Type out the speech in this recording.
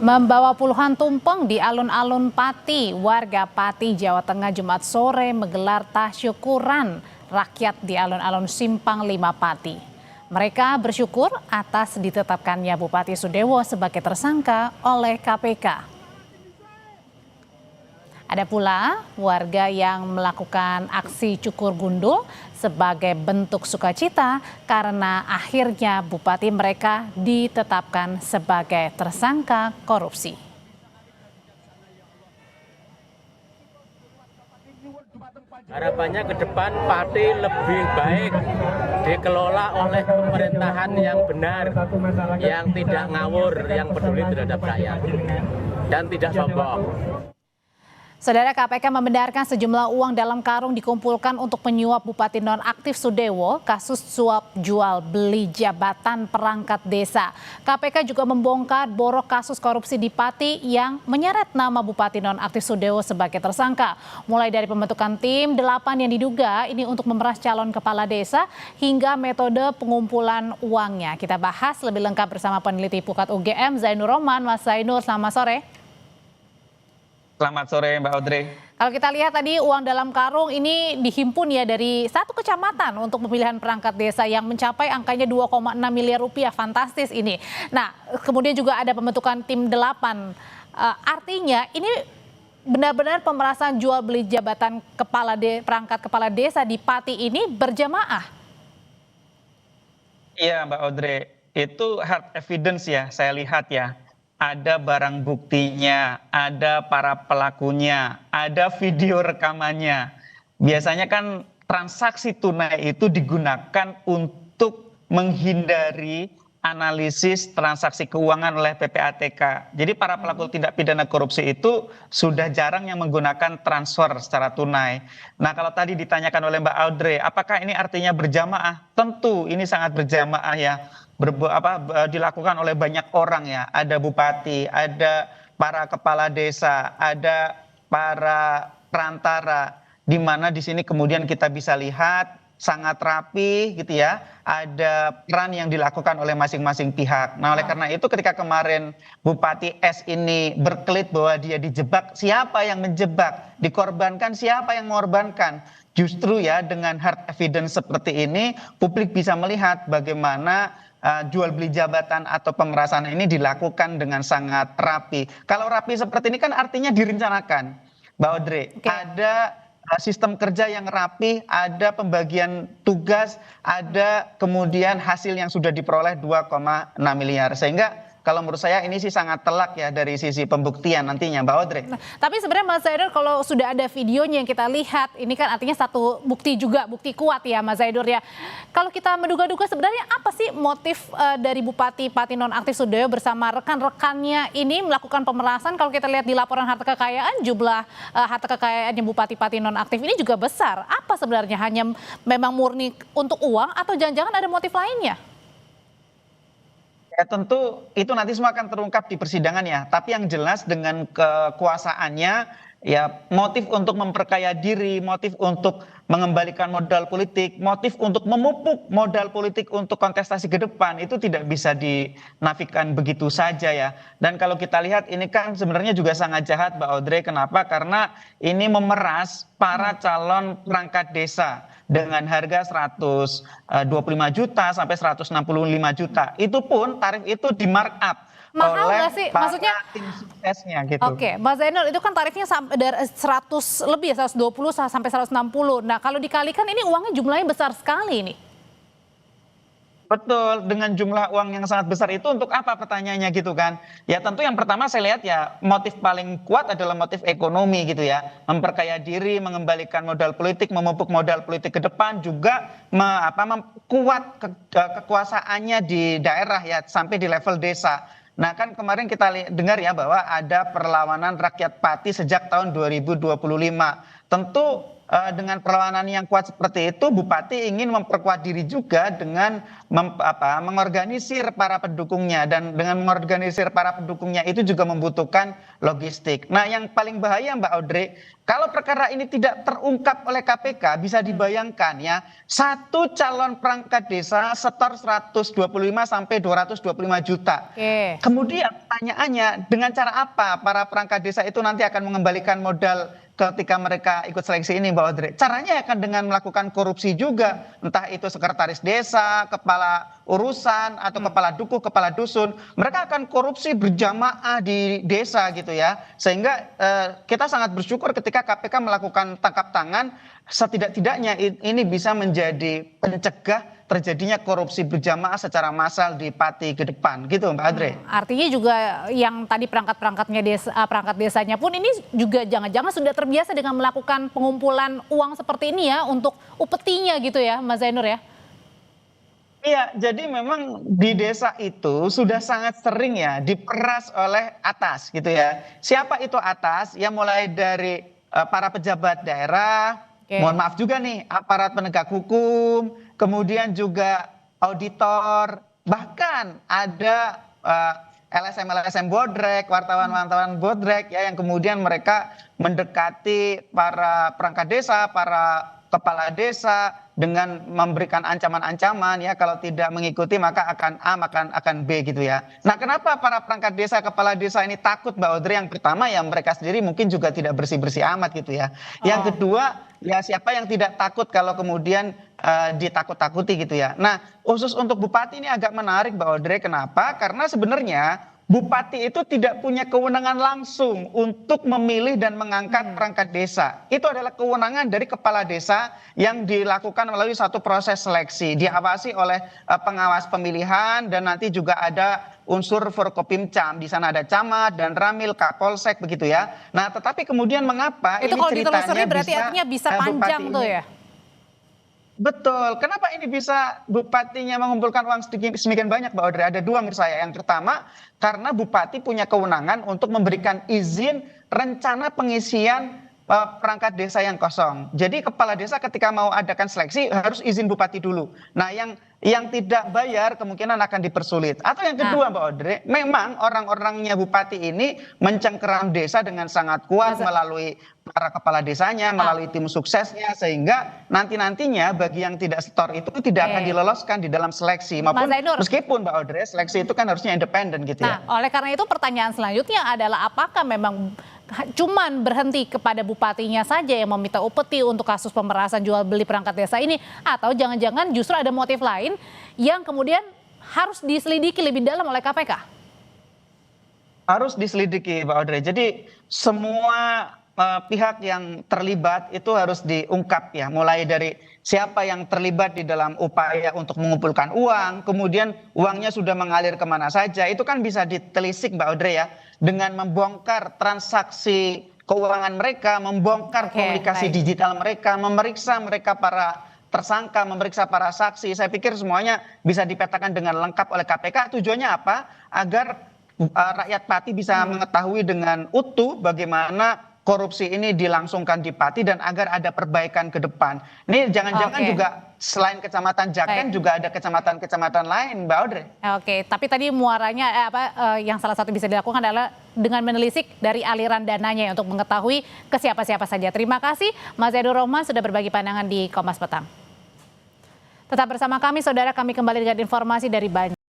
Membawa puluhan tumpeng di alun-alun Pati, warga Pati, Jawa Tengah Jumat sore menggelar tasyukuran rakyat di alun-alun Simpang 5 Pati. Mereka bersyukur atas ditetapkannya Bupati Sudewo sebagai tersangka oleh KPK. Ada pula warga yang melakukan aksi cukur gundul sebagai bentuk sukacita karena akhirnya bupati mereka ditetapkan sebagai tersangka korupsi. Harapannya ke depan Pati lebih baik dikelola oleh pemerintahan yang benar, yang tidak ngawur, yang peduli terhadap rakyat dan tidak sombong. Saudara, KPK membenarkan sejumlah uang dalam karung dikumpulkan untuk menyuap Bupati nonaktif Sudewo kasus suap jual beli jabatan perangkat desa. KPK juga membongkar borok kasus korupsi di Pati yang menyeret nama Bupati nonaktif Sudewo sebagai tersangka. Mulai dari pembentukan tim 8 yang diduga ini untuk memeras calon kepala desa hingga metode pengumpulan uangnya. Kita bahas lebih lengkap bersama peneliti Pukat UGM Zainur Rohman. Mas Zainur, selamat sore. Selamat sore Mbak Audrey. Kalau kita lihat tadi uang dalam karung ini dihimpun ya dari satu kecamatan untuk pemilihan perangkat desa yang mencapai angkanya 2,6 miliar rupiah. Fantastis ini. Nah, kemudian juga ada pembentukan tim 8. Artinya ini benar-benar pemerasan jual beli jabatan perangkat kepala desa di Pati ini berjamaah. Iya Mbak Audrey, itu hard evidence ya, saya lihat ya. Ada barang buktinya, ada para pelakunya, ada video rekamannya. Biasanya kan transaksi tunai itu digunakan untuk menghindari analisis transaksi keuangan oleh PPATK. Jadi para pelaku tindak pidana korupsi itu sudah jarang yang menggunakan transfer secara tunai. Nah, kalau tadi ditanyakan oleh Mbak Audrey, apakah ini artinya berjamaah? Tentu ini sangat berjamaah ya. Dilakukan oleh banyak orang ya. Ada bupati, ada para kepala desa, ada para perantara, di mana di sini kemudian kita bisa lihat sangat rapi gitu ya. Ada peran yang dilakukan oleh masing-masing pihak. Nah, oleh karena itu ketika kemarin Bupati S ini berkelit bahwa dia dijebak, siapa yang menjebak? Dikorbankan, siapa yang mengorbankan? Justru ya dengan hard evidence seperti ini publik bisa melihat bagaimana jual beli jabatan atau pemerasan ini dilakukan dengan sangat rapi. Kalau rapi seperti ini kan artinya direncanakan, Mbak Audrey. Okay. Ada sistem kerja yang rapi, ada pembagian tugas, ada kemudian hasil yang sudah diperoleh 2,6 miliar. Sehingga kalau menurut saya ini sih sangat telak ya dari sisi pembuktian nantinya, Mbak Audrey. Nah, tapi sebenarnya Mas Zainur kalau sudah ada videonya yang kita lihat, ini kan artinya satu bukti juga, bukti kuat ya Mas Zainur ya. Kalau kita menduga-duga sebenarnya apa sih motif dari Bupati Pati nonaktif Sudewo bersama rekan-rekannya ini melakukan pemerasan? Kalau kita lihat di laporan harta kekayaan, jumlah harta kekayaannya Bupati Pati nonaktif ini juga besar. Apa sebenarnya, hanya memang murni untuk uang atau jangan-jangan ada motif lainnya? Ya tentu itu nanti semua akan terungkap di persidangan ya. Tapi yang jelas dengan kekuasaannya ya motif untuk memperkaya diri, motif untuk mengembalikan modal politik, motif untuk memupuk modal politik untuk kontestasi ke depan itu tidak bisa dinafikan begitu saja ya. Dan kalau kita lihat ini kan sebenarnya juga sangat jahat Mbak Audrey. Kenapa? Karena ini memeras para calon perangkat desa dengan harga 125 juta sampai 165 juta. Itu pun tarif itu di markup mahal oleh nggak sih? para Maksudnya tim suksesnya gitu. Oke, Mas Zainur, itu kan tarifnya sampai dari 100 lebih, 120 sampai 160. Nah, kalau dikalikan ini uangnya jumlahnya besar sekali nih. Betul, dengan jumlah uang yang sangat besar itu untuk apa pertanyaannya gitu kan? Ya tentu yang pertama saya lihat ya motif paling kuat adalah motif ekonomi gitu ya. Memperkaya diri, mengembalikan modal politik, memupuk modal politik ke depan, juga memperkuat kekuasaannya di daerah ya sampai di level desa. Nah kan kemarin kita dengar ya bahwa ada perlawanan rakyat Pati sejak tahun 2025. Tentu dengan perlawanan yang kuat seperti itu, Bupati ingin memperkuat diri juga dengan mengorganisir para pendukungnya, dan dengan mengorganisir para pendukungnya itu juga membutuhkan logistik. Nah, yang paling bahaya Mbak Audrey, kalau perkara ini tidak terungkap oleh KPK, bisa dibayangkan ya, satu calon perangkat desa setor 125 sampai 225 juta. Oke. Kemudian pertanyaannya, dengan cara apa para perangkat desa itu nanti akan mengembalikan modal ketika mereka ikut seleksi ini, Mbak Audrey? Caranya akan dengan melakukan korupsi juga, entah itu sekretaris desa, kepala urusan, atau kepala dukuh, kepala dusun. Mereka akan korupsi berjamaah di desa gitu ya. Sehingga kita sangat bersyukur ketika KPK melakukan tangkap tangan, setidak-tidaknya ini bisa menjadi pencegah terjadinya korupsi berjamaah secara massal di Pati ke depan, gitu Mbak Audrey. Artinya juga yang tadi perangkat desanya pun ini juga jangan-jangan sudah terbiasa dengan melakukan pengumpulan uang seperti ini ya untuk upetinya gitu ya, Mas Zainur ya? Iya, jadi memang di desa itu sudah sangat sering ya diperas oleh atas gitu ya. Siapa itu atas? Ya mulai dari para pejabat daerah, mohon maaf juga nih, aparat penegak hukum, kemudian juga auditor, bahkan ada LSM bodrek, wartawan bodrek ya, yang kemudian mereka mendekati para perangkat desa, para kepala desa dengan memberikan ancaman-ancaman ya, kalau tidak mengikuti maka akan A, akan B gitu ya. Nah, kenapa para perangkat desa, kepala desa ini takut, Mbak Audrey? Yang pertama ya mereka sendiri mungkin juga tidak bersih-bersih amat gitu ya. Yang kedua ya siapa yang tidak takut kalau kemudian ditakut-takuti gitu ya. Nah, khusus untuk bupati ini agak menarik, Mbak Audrey. Kenapa? Karena sebenarnya bupati itu tidak punya kewenangan langsung untuk memilih dan mengangkat perangkat desa. Itu adalah kewenangan dari kepala desa yang dilakukan melalui satu proses seleksi. Diawasi oleh pengawas pemilihan, dan nanti juga ada unsur Forkopimcam. Di sana ada camat dan ramil, kapolsek begitu ya. Nah, tetapi kemudian mengapa itu ini kalau ceritanya ditelusuri berarti artinya bisa panjang tuh ya? Betul. Kenapa ini bisa bupatinya mengumpulkan uang sedemikian banyak, Mbak Audrey? Ada dua menurut saya. Yang pertama, karena bupati punya kewenangan untuk memberikan izin rencana pengisian perangkat desa yang kosong. Jadi kepala desa ketika mau adakan seleksi harus izin bupati dulu. Nah, yang tidak bayar kemungkinan akan dipersulit. Atau yang kedua, Mbak Audrey, memang orang-orangnya bupati ini mencengkeram desa dengan sangat kuat melalui para kepala desanya, melalui tim suksesnya, sehingga nantinya bagi yang tidak setor itu tidak akan diloloskan di dalam seleksi. Maupun meskipun, Mbak Audrey, seleksi itu kan harusnya independen gitu ya. Nah, oleh karena itu pertanyaan selanjutnya adalah apakah memang cuman berhenti kepada bupatinya saja yang meminta upeti untuk kasus pemerasan jual beli perangkat desa ini, atau jangan-jangan justru ada motif lain yang kemudian harus diselidiki lebih dalam oleh KPK? Harus diselidiki, Mbak Audrey. Jadi semua pihak yang terlibat itu harus diungkap ya, mulai dari siapa yang terlibat di dalam upaya untuk mengumpulkan uang, kemudian uangnya sudah mengalir kemana saja, itu kan bisa ditelisik, Mbak Audrey ya, dengan membongkar transaksi keuangan mereka, membongkar komunikasi digital mereka, memeriksa mereka para tersangka, memeriksa para saksi. Saya pikir semuanya bisa dipetakan dengan lengkap oleh KPK. Tujuannya apa? Agar rakyat Pati bisa mengetahui dengan utuh bagaimana korupsi ini dilangsungkan di Pati dan agar ada perbaikan ke depan. Ini jangan-jangan juga selain Kecamatan Jaken juga ada kecamatan-kecamatan lain, Mbak Audrey. Oke, tapi tadi muaranya yang salah satu bisa dilakukan adalah dengan menelisik dari aliran dananya untuk mengetahui ke siapa-siapa saja. Terima kasih Mas Zainur Rohman sudah berbagi pandangan di Kompas Petang. Tetap bersama kami, saudara, kami kembali dengan informasi dari Banjar.